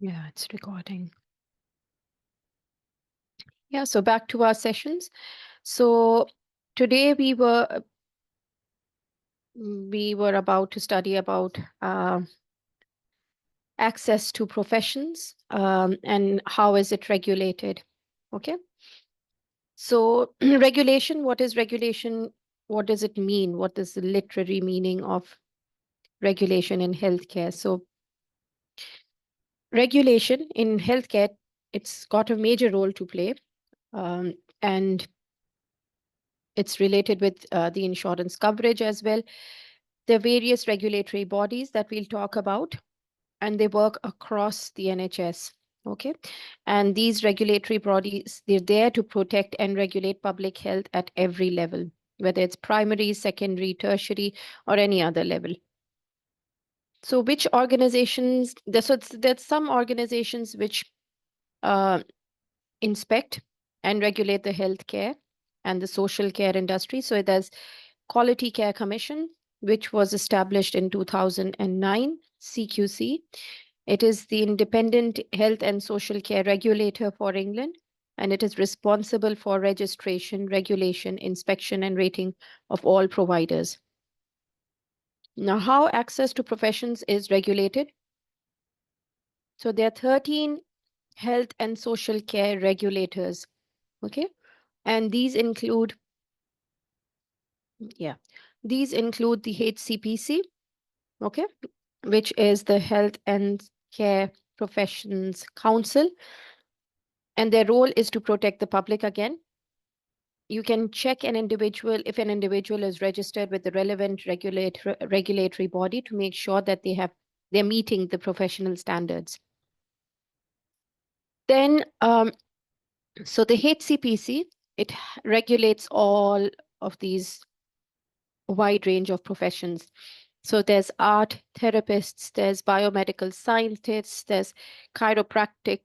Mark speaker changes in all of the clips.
Speaker 1: Yeah, it's recording. Yeah, so back to our sessions. So today we were about to study about access to professions and how is it regulated. Okay. So regulation, what is regulation? What does it mean? What is the literary meaning of regulation in healthcare? So regulation in healthcare, it's got a major role to play. And it's related with the insurance coverage as well. There are various regulatory bodies that we'll talk about, and they work across the NHS. Okay. And these regulatory bodies, they're there to protect and regulate public health at every level, whether it's primary, secondary, tertiary, or any other level. So, which organizations, there's some organizations which uh, inspect and regulate the healthcare and the social care industry. So there's Quality Care Commission, which was established in 2009, CQC. It is the independent health and social care regulator for England, and it is responsible for registration, regulation, inspection, and rating of all providers. Now, how access to professions is regulated? So there are 13 health and social care regulators. Okay. And these include, these include the HCPC, okay, which is the Health and Care Professions Council. And their role is to protect the public again. You can check an individual if an individual is registered with the relevant regulatory body to make sure that they're meeting the professional standards. Then, so the HCPC, it regulates all of these wide range of professions. So there's art therapists, there's biomedical scientists, there's chiropractic,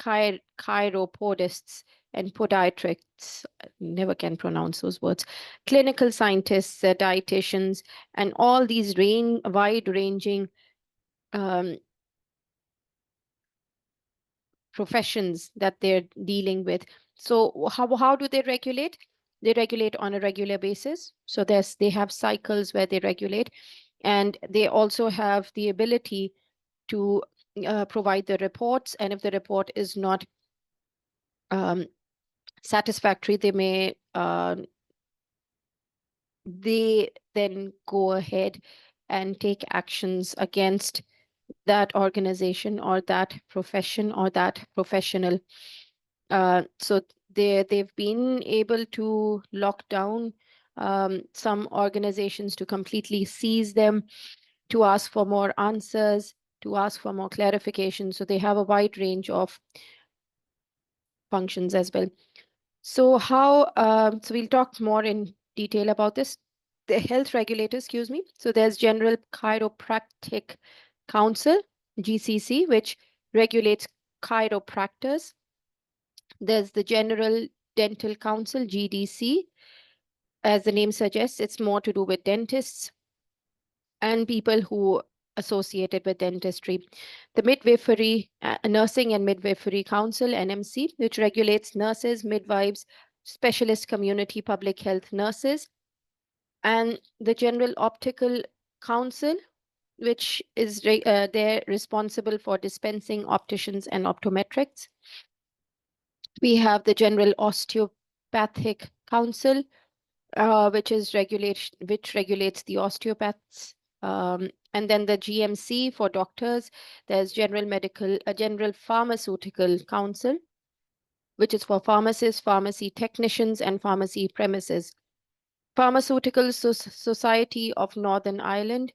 Speaker 1: chiropodists, and podiatrists. Never can pronounce those words. Clinical scientists, dietitians, and all these wide-ranging professions that they're dealing with. So how do they regulate? They regulate on a regular basis. So they have cycles where they regulate, and they also have the ability to provide the reports. And if the report is not satisfactory, they then go ahead and take actions against that organization or that profession or that professional. So they've been able to lock down some organizations, to completely seize them, to ask for more answers, to ask for more clarification. So they have a wide range of functions as well. So so we'll talk more in detail about this. The health regulator, excuse me. So there's General Chiropractic Council, GCC, which regulates chiropractors. There's the General Dental Council, GDC. As the name suggests, it's more to do with dentists and people who associated with dentistry. The Midwifery, Nursing and Midwifery Council, NMC, which regulates nurses, midwives, specialist community public health nurses. And the General Optical Council, which is they're responsible for dispensing opticians and optometrists. We have the General Osteopathic Council, which regulates the osteopaths. And then the GMC for doctors. There's General Pharmaceutical Council, which is for pharmacists, pharmacy technicians, and pharmacy premises. Pharmaceutical Society of Northern Ireland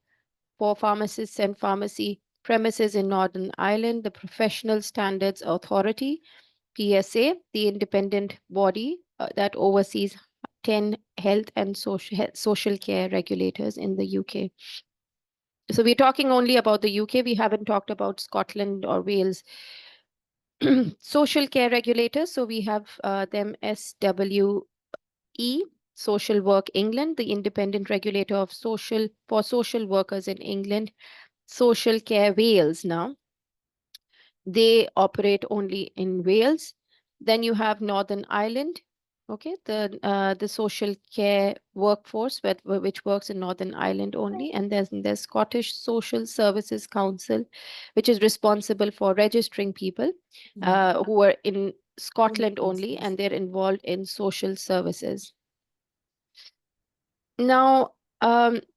Speaker 1: for pharmacists and pharmacy premises in Northern Ireland. The Professional Standards Authority, PSA, the independent body that oversees 10 health and social care regulators in the UK. So we're talking only about the UK. We haven't talked about Scotland or Wales. Social care regulators. So we have them SWE, Social Work England, the independent regulator of social workers in England. Social Care Wales now. They operate only in Wales. Then you have Northern Ireland, okay, the social care workforce which works in Northern Ireland only, and there's Scottish Social Services Council, which is responsible for registering people who are in Scotland only, and they're involved in social services. Now,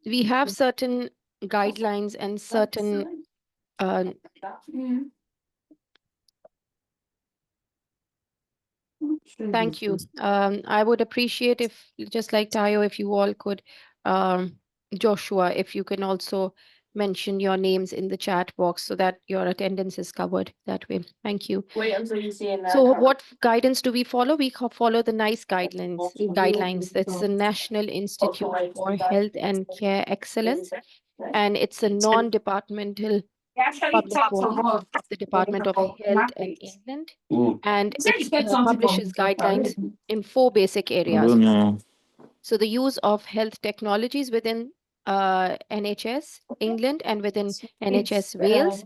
Speaker 1: we have certain guidelines and certain thank you. I would appreciate if, just like Tayo, if you all could, Joshua, if you can also mention your names in the chat box so that your attendance is covered that way. Thank you.
Speaker 2: Wait until you see in that.
Speaker 1: So what guidance do we follow? We follow the NICE guidelines. That's the National Institute for Health and Care Excellence, and it's a non-departmental public body of the Department of Health in England, and it publishes guidelines in 4 basic areas. So the use of health technologies within NHS England and within NHS Wales.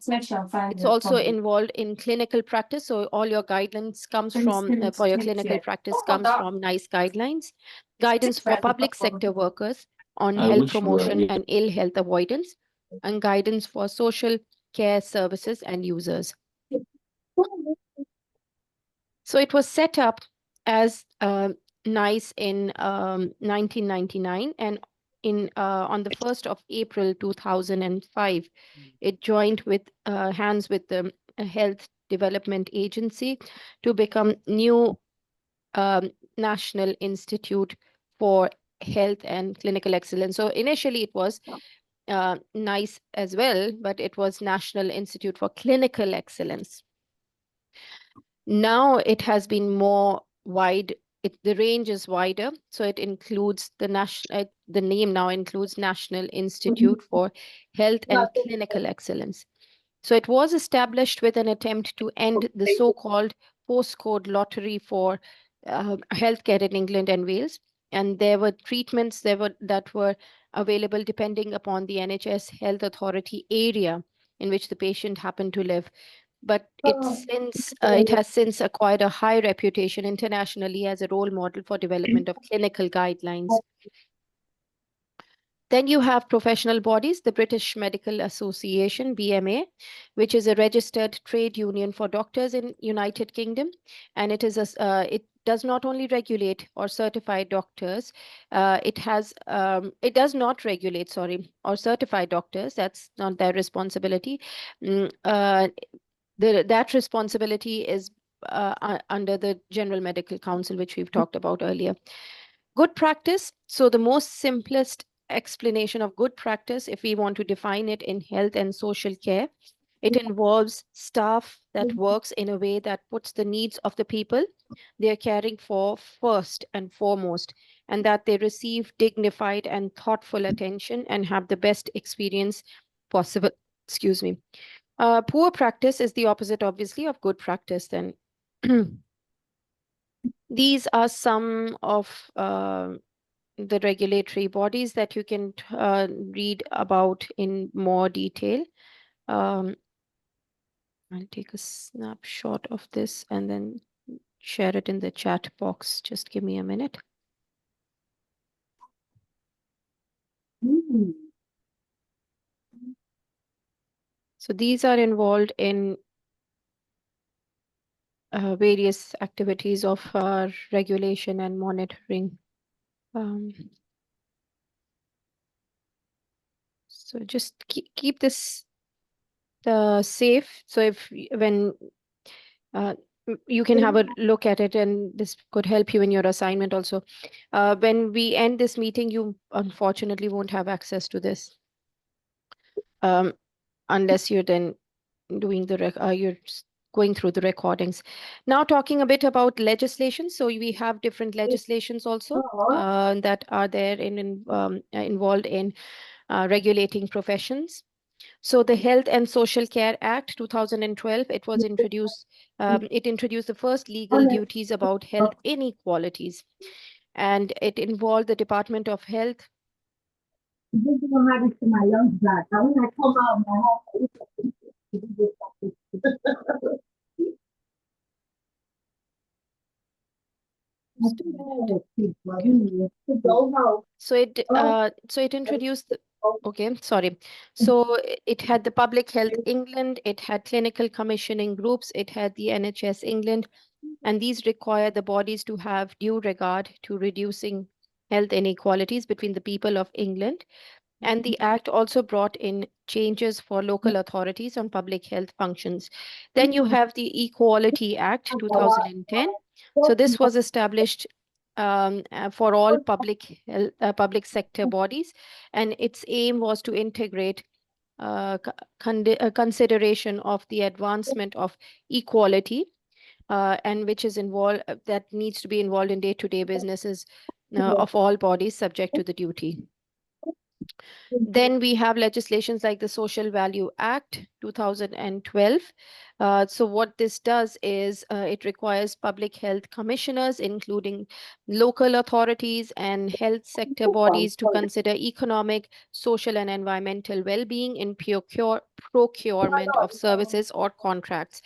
Speaker 1: It's also involved in clinical practice. So all your guidance comes from, for your clinical practice comes from NICE guidelines. Guidance for public sector workers on health promotion and ill health avoidance, and guidance for social care services and users. So it was set up as NICE in 1999, and on the 1st of April 2005, it joined with hands with the Health Development Agency to become new National Institute for Health and Clinical Excellence. So initially it was NICE as well, but it was National Institute for Clinical Excellence. Now it has been more wide. The range is wider, so it includes the name now includes National Institute for Health and Clinical Excellence. So it was established with an attempt to end the so-called postcode lottery for healthcare in England and Wales. And there were treatments that were available depending upon the NHS Health Authority area in which the patient happened to live. But it has since acquired a high reputation internationally as a role model for development of clinical guidelines. Then you have professional bodies, the British Medical Association, BMA, which is a registered trade union for doctors in United Kingdom. And it does not only regulate or certify doctors, it does not regulate, or certify doctors. That's not their responsibility. That responsibility is under the General Medical Council, which we've talked about earlier. Good practice. So the most simplest explanation of good practice, if we want to define it in health and social care, it involves staff that works in a way that puts the needs of the people they are caring for first and foremost, and that they receive dignified and thoughtful attention and have the best experience possible. Excuse me. Poor practice is the opposite, obviously, of good practice then. These are some of the regulatory bodies that you can read about in more detail. I'll take a snapshot of this and then share it in the chat box. Just give me a minute. So these are involved in various activities of regulation and monitoring. So just keep this safe. So when you can have a look at it, and this could help you in your assignment also. When we end this meeting, you unfortunately won't have access to this unless you're then doing you're going through the recordings. Now talking a bit about legislation. So we have different legislations also that are there involved in regulating professions. So the Health and Social Care Act 2012, it was introduced. It introduced the first legal duties about health inequalities, and it involved the Department of Health. Just a minute. Okay. So it introduced okay, sorry. So it had the Public Health England, it had clinical commissioning groups, it had the NHS England, and these require the bodies to have due regard to reducing health inequalities between the people of England. And the Act also brought in changes for local authorities on public health functions. Then you have the Equality Act 2010. So this was established for all public sector bodies, and its aim was to integrate consideration of the advancement of equality, and which is involved that needs to be involved in day-to-day businesses of all bodies subject to the duty. Then we have legislations like the Social Value Act 2012. So what this does is it requires public health commissioners, including local authorities and health sector bodies, to consider economic, social, and environmental well-being in procurement of services or contracts.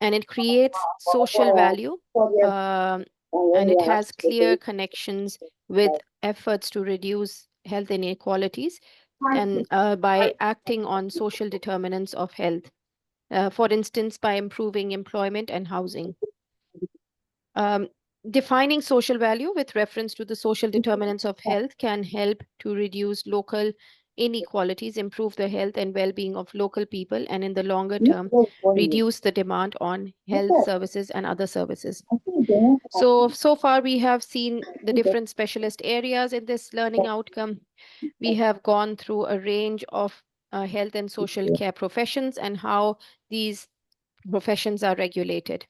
Speaker 1: And it creates social value, and it has clear connections with efforts to reduce health inequalities and by acting on social determinants of health, for instance, by improving employment and housing. Um, Defining social value with reference to the social determinants of health can help to reduce local inequalities, improve the health and well-being of local people, and in the longer term, reduce the demand on health services and other services. So far we have seen the different specialist areas in this learning outcome. We have gone through a range of health and social care professions and how these professions are regulated.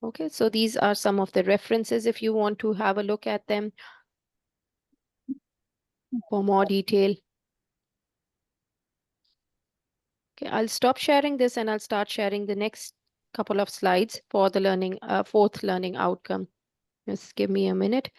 Speaker 1: Okay, so these are some of the references if you want to have a look at them for more detail. Okay, I'll stop sharing this and I'll start sharing the next couple of slides for the learning, fourth learning outcome. Just give me a minute.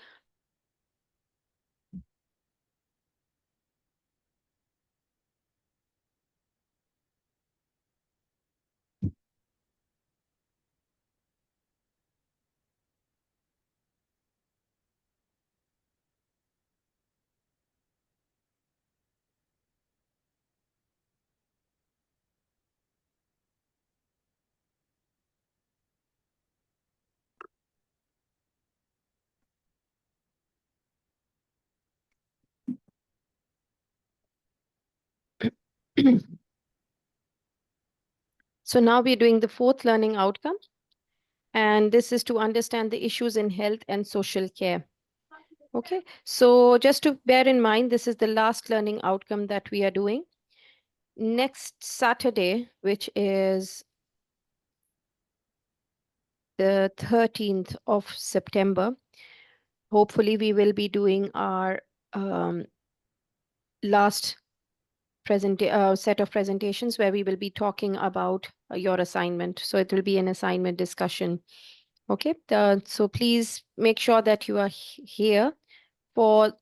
Speaker 1: So now we're doing the fourth learning outcome, and this is to understand the issues in health and social care. Okay, so just to bear in mind, this is the last learning outcome that we are doing. Next Saturday, which is the 13th of September, hopefully we will be doing our last set of presentations where we will be talking about your assignment. So it will be an assignment discussion. Okay, so please make sure that you are here for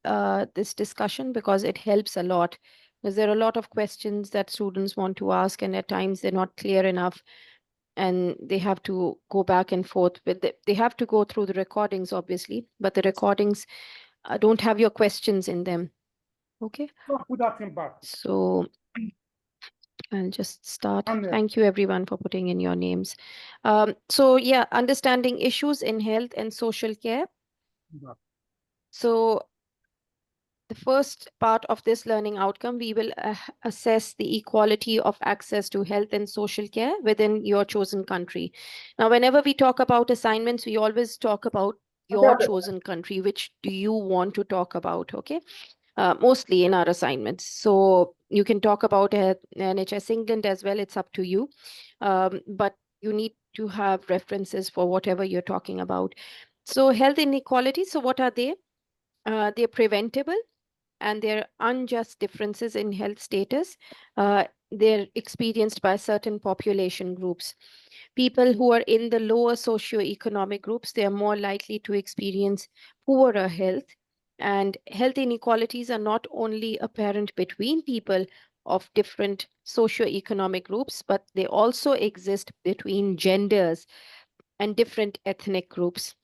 Speaker 1: this discussion because it helps a lot. Because there are a lot of questions that students want to ask, and at times they're not clear enough, and they have to go back and forth with they have to go through the recordings, obviously, but the recordings don't have your questions in them. Okay. So I'll just start. Thank you everyone for putting in your names. So yeah, understanding issues in health and social care. So the first part of this learning outcome, we will assess the equality of access to health and social care within your chosen country. Now, whenever we talk about assignments, we always talk about your chosen country. Which do you want to talk about? Okay. Mostly in our assignments. So you can talk about NHS England as well. It's up to you. But you need to have references for whatever you're talking about. So health inequalities, so what are they? They're preventable, and they're unjust differences in health status. They're experienced by certain population groups. People who are in the lower socioeconomic groups, they are more likely to experience poorer health. And health inequalities are not only apparent between people of different socioeconomic groups, but they also exist between genders and different ethnic groups.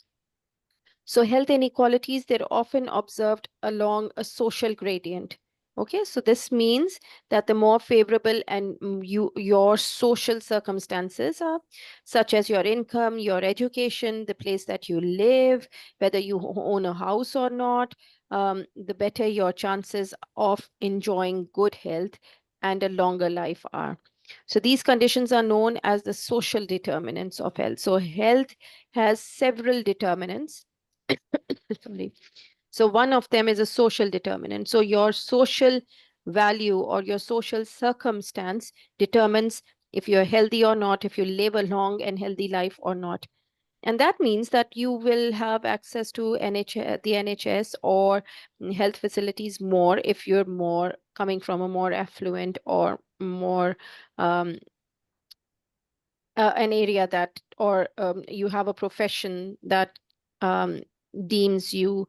Speaker 1: So health inequalities, they're often observed along a social gradient. Okay, so this means that the more favorable and your social circumstances are, such as your income, your education, the place that you live, whether you own a house or not, the better your chances of enjoying good health and a longer life are. So these conditions are known as the social determinants of health. So health has several determinants. Sorry. So one of them is a social determinant. So your social value or your social circumstance determines if you're healthy or not, if you live a long and healthy life or not. And that means that you will have access to the NHS or health facilities more if you're more coming from a more affluent or more an area that, or you have a profession that um, deems you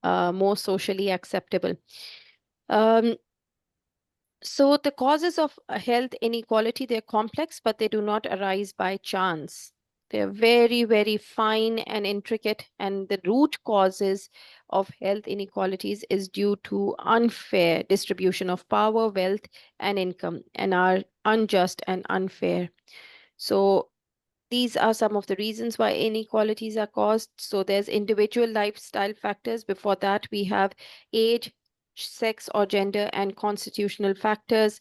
Speaker 1: more socially acceptable. Um, so the causes of health inequality, they're complex, but they do not arise by chance. They're very, very fine and intricate, and the root causes of health inequalities is due to unfair distribution of power, wealth, and income, and are unjust and unfair. So these are some of the reasons why inequalities are caused. So there's individual lifestyle factors. Before that, we have age, sex or gender, and constitutional factors.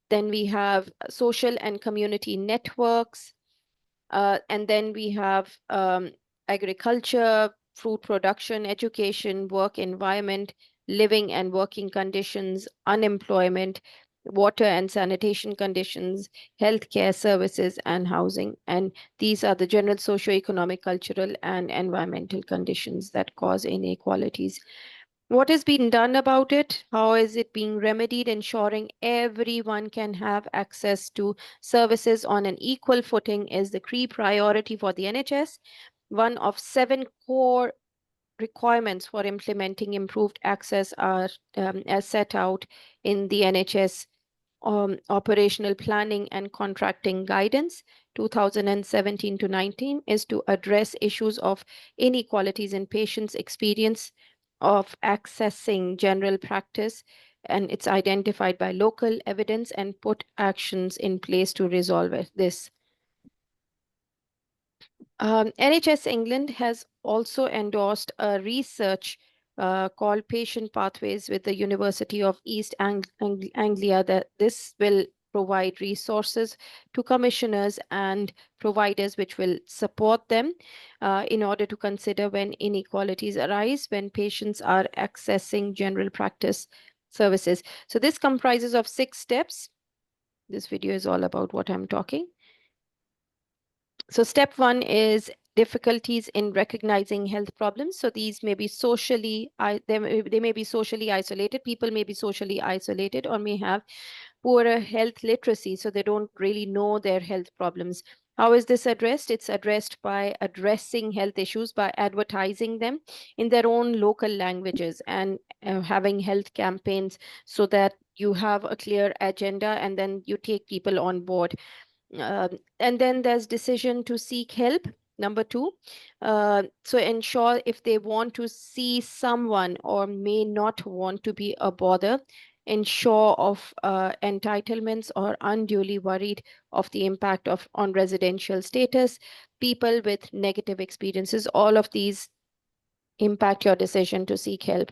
Speaker 1: Then we have social and community networks. And then we have agriculture, food production, education, work environment, living and working conditions, unemployment, water and sanitation conditions, healthcare services, and housing. And these are the general socio-economic, cultural, and environmental conditions that cause inequalities. What is being done about it? How is it being remedied, ensuring everyone can have access to services on an equal footing is the key priority for the NHS. One of 7 core requirements for implementing improved access are as set out in the NHS operational planning and contracting guidance 2017 to 19 is to address issues of inequalities in patients' experience of accessing general practice, and it's identified by local evidence and put actions in place to resolve this. NHS England has also endorsed a research called Patient Pathways with the University of East Anglia, that this will provide resources to commissioners and providers which will support them in order to consider when inequalities arise when patients are accessing general practice services. So this comprises of 6 steps. This video is all about what I'm talking. So step 1 is difficulties in recognizing health problems. So these may be they may be socially isolated. People may be socially isolated or may have poorer health literacy, so they don't really know their health problems. How is this addressed? It's addressed by addressing health issues by advertising them in their own local languages and having health campaigns so that you have a clear agenda and then you take people on board. And then there's decision to seek help. Number 2, so ensure if they want to see someone or may not want to be a bother, ensure of entitlements or unduly worried of the impact of on residential status, people with negative experiences, all of these impact your decision to seek help.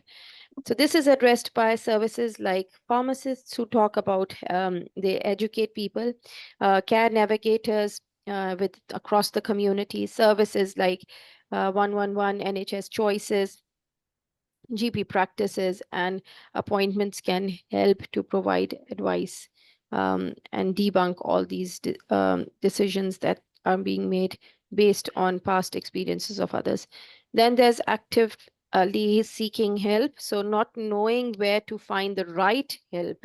Speaker 1: So this is addressed by services like pharmacists who talk about, they educate people, care navigators with across the community, services like 111, NHS Choices, GP practices, and appointments can help to provide advice and debunk all these decisions that are being made based on past experiences of others. Then there's actively seeking help. So not knowing where to find the right help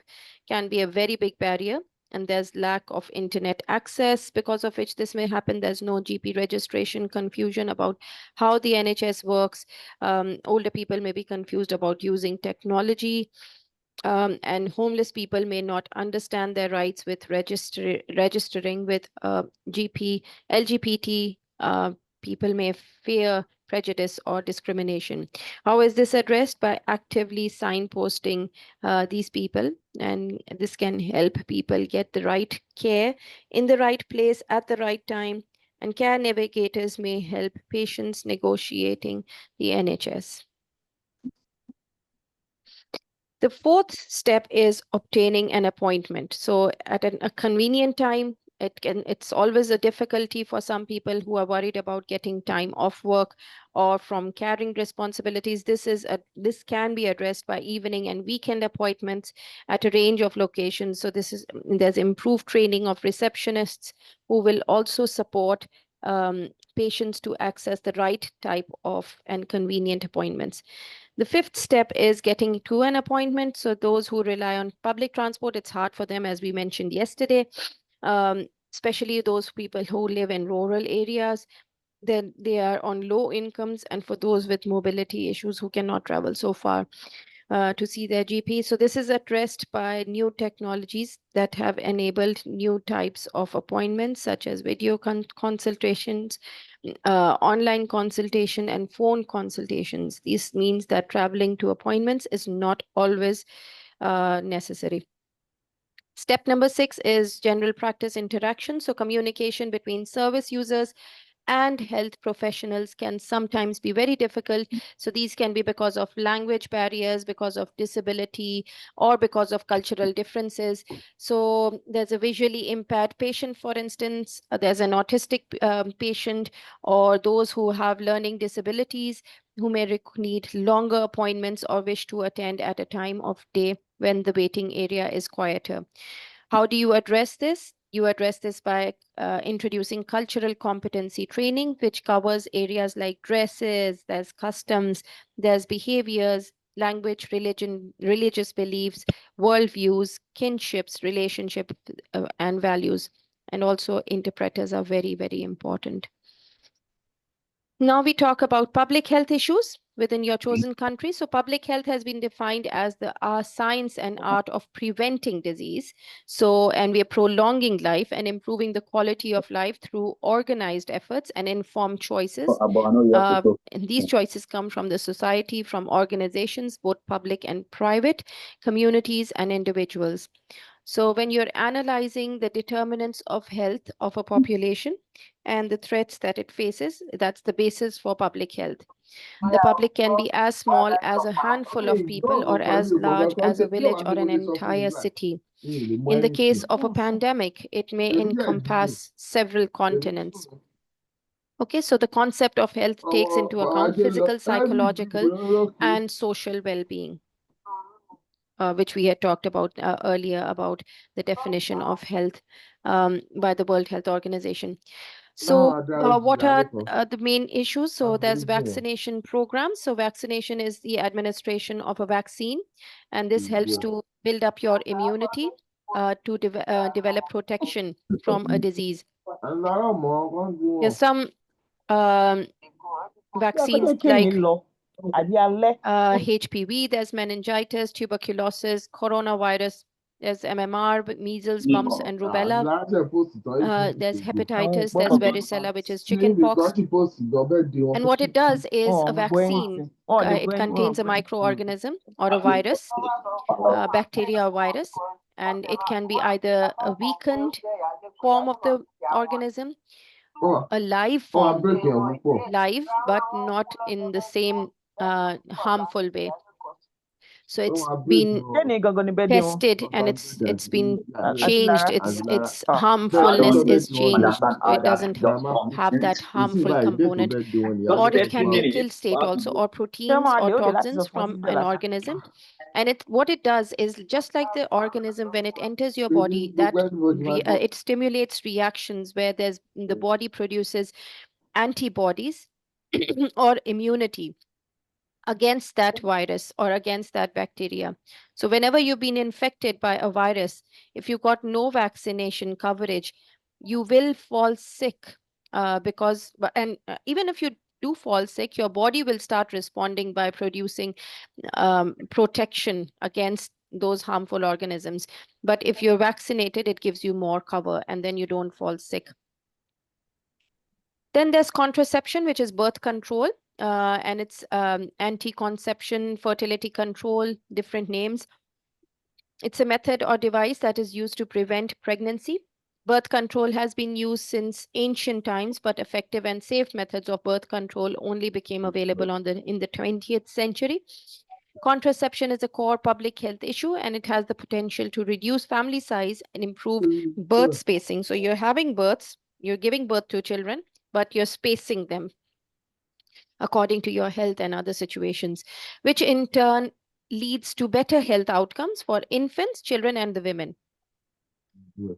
Speaker 1: can be a very big barrier. And there's lack of internet access, because of which this may happen. There's no GP registration, confusion about how the NHS works. Older people may be confused about using technology, and homeless people may not understand their rights with registering with GP, LGBT people may fear prejudice or discrimination. How is this addressed? By actively signposting these people, and this can help people get the right care in the right place at the right time, and care navigators may help patients negotiating the NHS. The fourth step is obtaining an appointment. So at a convenient time, it's always a difficulty for some people who are worried about getting time off work or from carrying responsibilities. This can be addressed by evening and weekend appointments at a range of locations. So there's improved training of receptionists who will also support patients to access the right type of and convenient appointments. The fifth step is getting to an appointment. So those who rely on public transport, it's hard for them, as we mentioned yesterday, especially those people who live in rural areas. They are on low incomes, and for those with mobility issues who cannot travel so far to see their GP. So this is addressed by new technologies that have enabled new types of appointments, such as video consultations, online consultation, and phone consultations. This means that traveling to appointments is not always necessary. Step number 6 is general practice interaction. So communication between service users and health professionals can sometimes be very difficult. So these can be because of language barriers, because of disability, or because of cultural differences. So there's a visually impaired patient, for instance, there's an autistic patient, or those who have learning disabilities who may need longer appointments or wish to attend at a time of day when the waiting area is quieter. How do you address this? You address this by introducing cultural competency training, which covers areas like dresses, there's customs, there's behaviors, language, religion, religious beliefs, worldviews, kinships, relationship, and values. And also interpreters are very, very important. Now we talk about public health issues within your chosen country. So public health has been defined as the science and art of preventing disease. So, and we are prolonging life and improving the quality of life through organized efforts and informed choices. And these choices come from the society, from organizations, both public and private, communities and individuals. So when you're analyzing the determinants of health of a population and the threats that it faces, that's the basis for public health. The public can be as small as a handful of people or as large as a village or an entire city. In the case of a pandemic, it may encompass several continents. Okay, so the concept of health takes into account physical, psychological, and social well-being. Which we had talked about earlier about the definition of health by the World Health Organization. So what are the main issues? So there's vaccination programs. So vaccination is the administration of a vaccine, and this helps to build up your immunity to develop protection from a disease. There's some vaccines like HPV, there's meningitis, tuberculosis, coronavirus, there's MMR, measles, mumps, and rubella. There's hepatitis, there's varicella, which is chickenpox. And what it does is a vaccine, it contains a microorganism or a virus, bacteria or virus, and it can be either a weakened form of the organism, a live form, live, but not in the same harmful way. So it's been tested and it's been changed. Its harmfulness is changed. It doesn't have that harmful component, or it can be a kill state also, or proteins or toxins from an organism. And what it does is just like the organism, when it enters your body, that it stimulates reactions where the body produces antibodies or immunity against that virus or against that bacteria. So whenever you've been infected by a virus, if you got no vaccination coverage, you will fall sick even if you do fall sick, your body will start responding by producing protection against those harmful organisms. But if you're vaccinated, it gives you more cover and then you don't fall sick. Then there's contraception, which is birth control, and it's anti-conception, fertility control, different names. It's a method or device that is used to prevent pregnancy. Birth control has been used since ancient times, but effective and safe methods of birth control only became available in the 20th century. Contraception is a core public health issue, and it has the potential to reduce family size and improve birth spacing. So you're having births, you're giving birth to children, but you're spacing them according to your health and other situations, which in turn leads to better health outcomes for infants, children, and the women.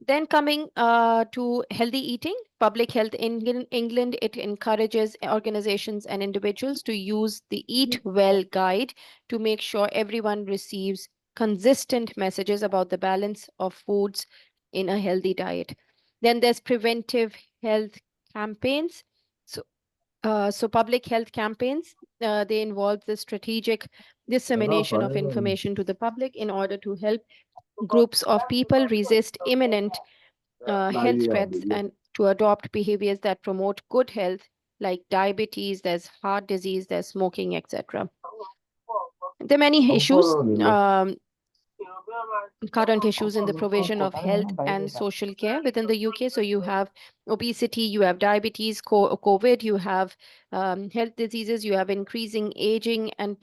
Speaker 1: Then coming to healthy eating, public health in England, it encourages organizations and individuals to use the Eat Well guide to make sure everyone receives consistent messages about the balance of foods in a healthy diet. Then there's preventive health campaigns. So public health campaigns, they involve the strategic dissemination of information to the public in order to help groups of people resist imminent health threats and to adopt behaviors that promote good health, like diabetes, there's heart disease, there's smoking, etc. There are many issues, current issues in the provision of health and social care within the UK. So you have obesity, you have diabetes, COVID, you have health diseases, you have increasing aging and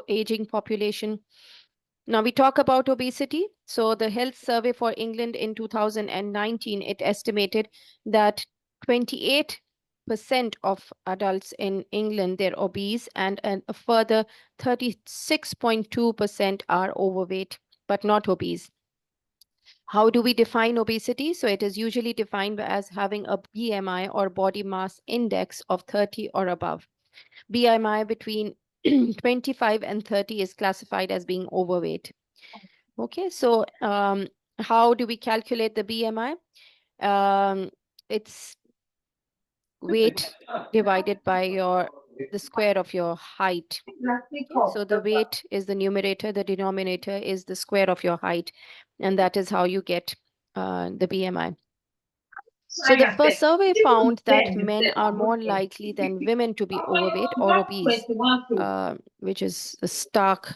Speaker 1: aging population. Now we talk about obesity. So the Health Survey for England in 2019, it estimated that 28% of adults in England, they're obese, and a further 36.2% are overweight, but not obese. How do we define obesity? So it is usually defined as having a BMI or body mass index of 30 or above. BMI between 25 and 30 is classified as being overweight. Okay, so how do we calculate the BMI? It's weight divided by the square of your height. Okay, so the weight is the numerator, the denominator is the square of your height, and that is how you get the BMI. So the first survey found that men are more likely than women to be overweight or obese, which is a stark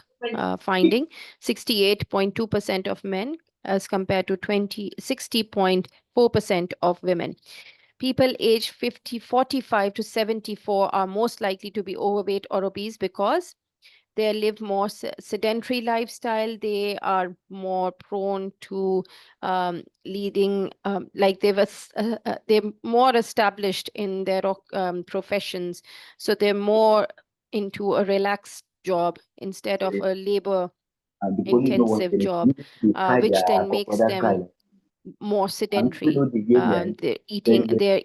Speaker 1: finding. 68.2% of men as compared to 60.4% of women. People aged 45 to 74 are most likely to be overweight or obese because they live more sedentary lifestyle. They are more prone to leading, like they're more established in their professions. So they're more into a relaxed job instead of a labor intensive job, which then makes them more sedentary. They're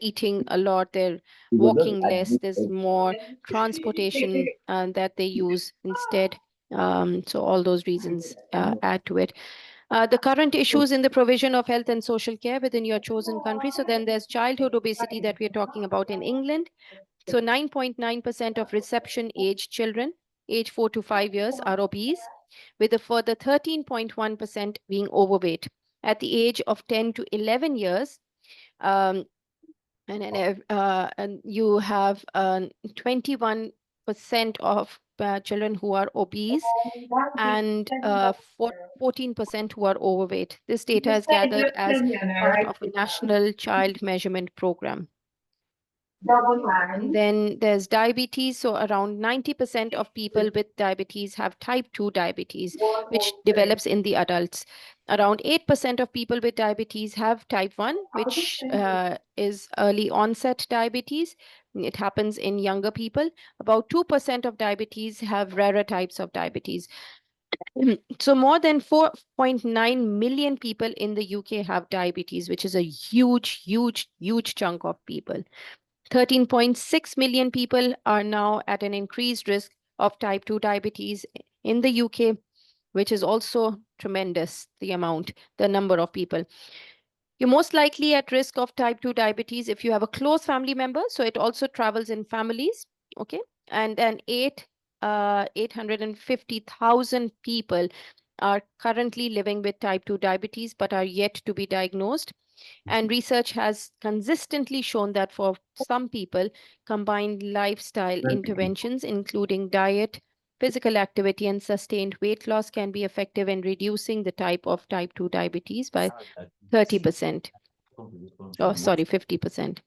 Speaker 1: eating a lot, they're walking less, there's more transportation that they use instead. So all those reasons add to it. The current issues in the provision of health and social care within your chosen country. So then there's childhood obesity that we're talking about in England. So 9.9% of reception age children, age 4 to 5 years, are obese, with a further 13.1% being overweight. At the age of 10 to 11 years, and you have 21% of children who are obese and 14% who are overweight. This data is gathered as part of a national child measurement program. And then there's diabetes. So around 90% of people with diabetes have type 2 diabetes, which develops in the adults. Around 8% of people with diabetes have type 1, which is early onset diabetes. It happens in younger people. About 2% of diabetes have rarer types of diabetes. So more than 4.9 million people in the UK have diabetes, which is a huge, huge, huge chunk of people. 13.6 million people are now at an increased risk of type 2 diabetes in the UK, which is also tremendous, the number of people. You're most likely at risk of type 2 diabetes if you have a close family member. So it also travels in families, okay? And then 850,000 people are currently living with type 2 diabetes but are yet to be diagnosed. And research has consistently shown that for some people, combined lifestyle interventions, including diet, physical activity, and sustained weight loss, can be effective in reducing the type of type 2 diabetes by 30%. Oh, sorry, 50%.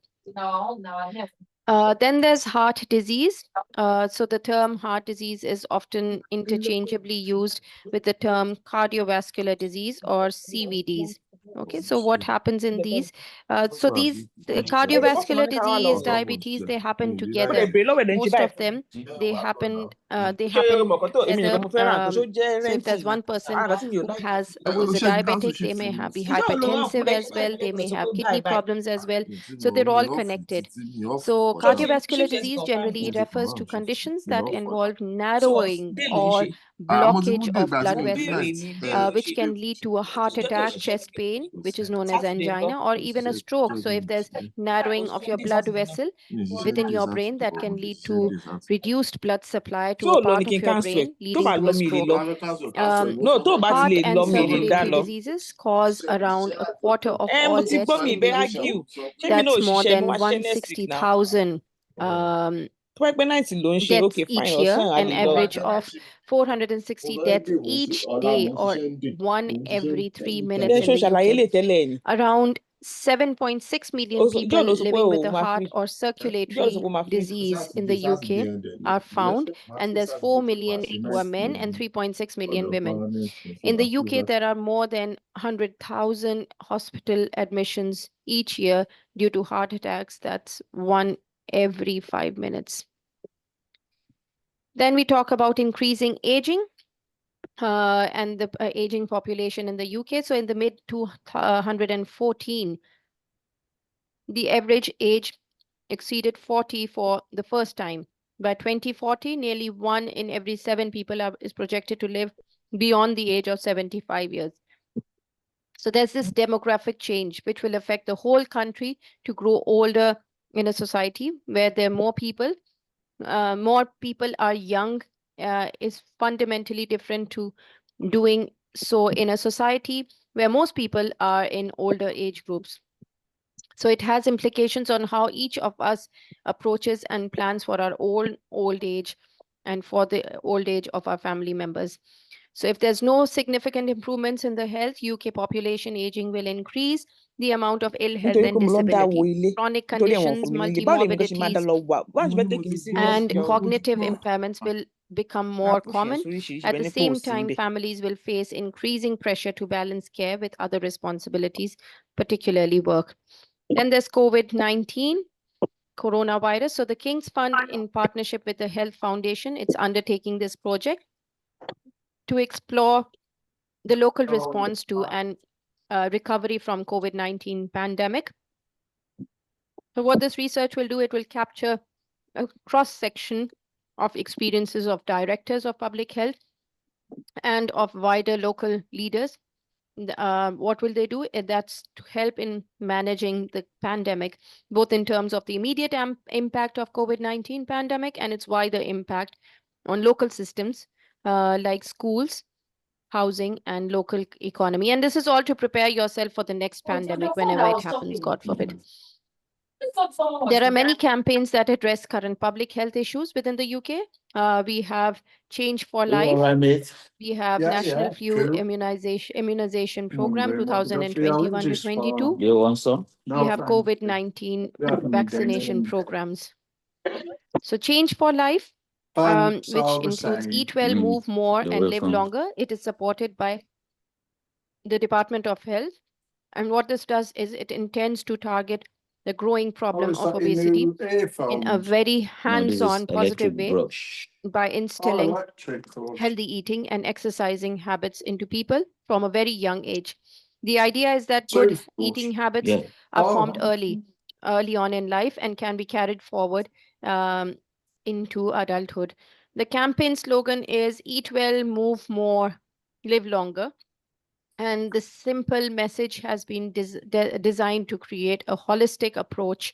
Speaker 1: Then there's heart disease. So the term heart disease is often interchangeably used with the term cardiovascular disease or CVDs. Okay, so what happens in these? The cardiovascular disease, diabetes, they happen together. Most of them, they happen together. So if there's one person who is a diabetic, they may be hypertensive as well. They may have kidney problems as well. So they're all connected. So cardiovascular disease generally refers to conditions that involve narrowing or blockage of blood vessels, which can lead to a heart attack, chest pain, which is known as angina, or even a stroke. So if there's narrowing of your blood vessel within your brain, that can lead to reduced blood supply to a part of your brain, leading to a stroke. Heart and circulatory diseases cause around a quarter of all deaths in the UK. That's more than 160,000 deaths each year, an average of 460 deaths each day, or 1 every 3 minutes in the UK. Around 7.6 million people living with a heart or circulatory disease in the UK are found, and there's 4 million who are men and 3.6 million women. In the UK, there are more than 100,000 hospital admissions each year due to heart attacks. That's 1 every 5 minutes. Then we talk about increasing aging and the aging population in the UK. So in the mid 214, the average age exceeded 40 for the first time. By 2040, nearly 1 in every 7 people is projected to live beyond the age of 75 years. So there's this demographic change which will affect the whole country to grow older in a society where there are more people. More people are young is fundamentally different to doing so in a society where most people are in older age groups. So it has implications on how each of us approaches and plans for our own old age and for the old age of our family members. So if there's no significant improvements in the health, UK population aging will increase the amount of ill health and disability, chronic conditions, multimorbidities, and cognitive impairments will become more common. At the same time, families will face increasing pressure to balance care with other responsibilities, particularly work. Then there's COVID-19, coronavirus. So the King's Fund, in partnership with the Health Foundation, it's undertaking this project to explore the local response to and recovery from COVID-19 pandemic. So what this research will do, it will capture a cross-section of experiences of directors of public health and of wider local leaders. What will they do? That's to help in managing the pandemic, both in terms of the immediate impact of COVID-19 pandemic and its wider impact on local systems like schools, housing, and local economy. And this is all to prepare yourself for the next pandemic whenever it happens, God forbid. There are many campaigns that address current public health issues within the UK. We have Change for Life. We have National Flu Immunization Program 2021 to 22. We have COVID-19 vaccination programs. So Change for Life, which includes Eat Well, Move More, and Live Longer. It is supported by the Department of Health. And what this does is it intends to target the growing problem of obesity in a very hands-on, positive way by instilling healthy eating and exercising habits into people from a very young age. The idea is that good eating habits are formed early on in life and can be carried forward into adulthood. The campaign slogan is Eat Well, Move More, Live Longer. And the simple message has been designed to create a holistic approach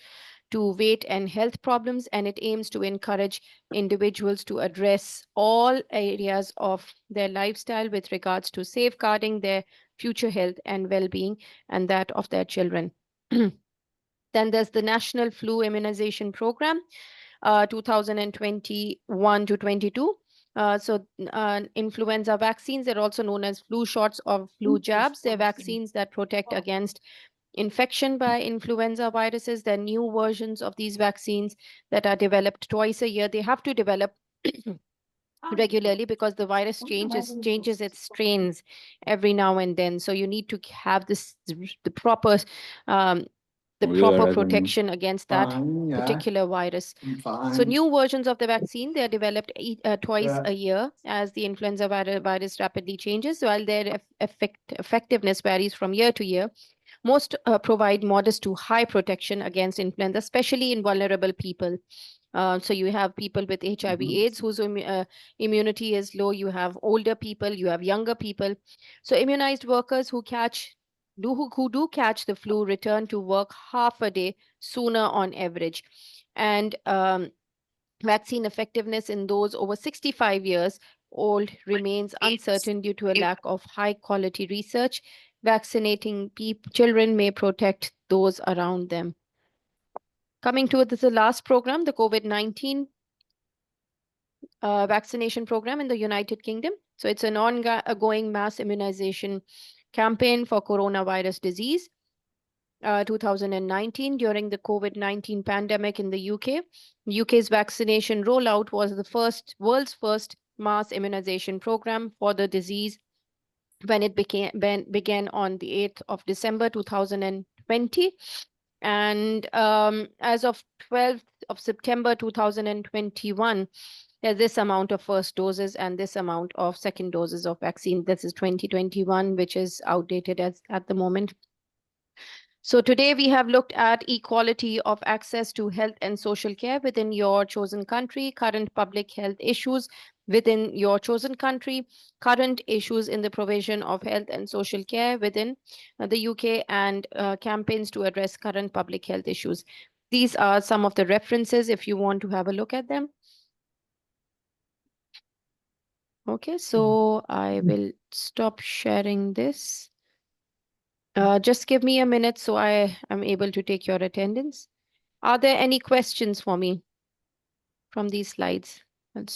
Speaker 1: to weight and health problems, and it aims to encourage individuals to address all areas of their lifestyle with regards to safeguarding their future health and well-being and that of their children. Then there's the National Flu Immunization Program, 2021 to 22. Influenza vaccines, they're also known as flu shots or flu jabs. They're vaccines that protect against infection by influenza viruses. There are new versions of these vaccines that are developed twice a year. They have to develop regularly because the virus changes its strains every now and then. So you need to have the proper protection against that particular virus. So new versions of the vaccine, they are developed twice a year as the influenza virus rapidly changes, while their effectiveness varies from year to year. Most provide modest to high protection against influenza, especially in vulnerable people. So you have people with HIV/AIDS whose immunity is low. You have older people, you have younger people. So immunized workers who do catch the flu return to work half a day sooner on average. And vaccine effectiveness in those over 65 years old remains uncertain due to a lack of high quality research. Vaccinating children may protect those around them. Coming to the last program, the COVID-19 vaccination program in the United Kingdom. So it's an ongoing mass immunization campaign for coronavirus disease. 2019, during the COVID-19 pandemic in the UK. UK's vaccination rollout was the world's first mass immunization program for the disease when it began on the 8th of December 2020. And as of 12th of September 2021, there's this amount of first doses and this amount of second doses of vaccine. This is 2021, which is outdated at the moment. So today we have looked at equality of access to health and social care within your chosen country, current public health issues within your chosen country, current issues in the provision of health and social care within the UK, and campaigns to address current public health issues. These are some of the references if you want to have a look at them. Okay, so I will stop sharing this. Just give me a minute so I am able to take your attendance. Are there any questions for me from these slides? I'll stop.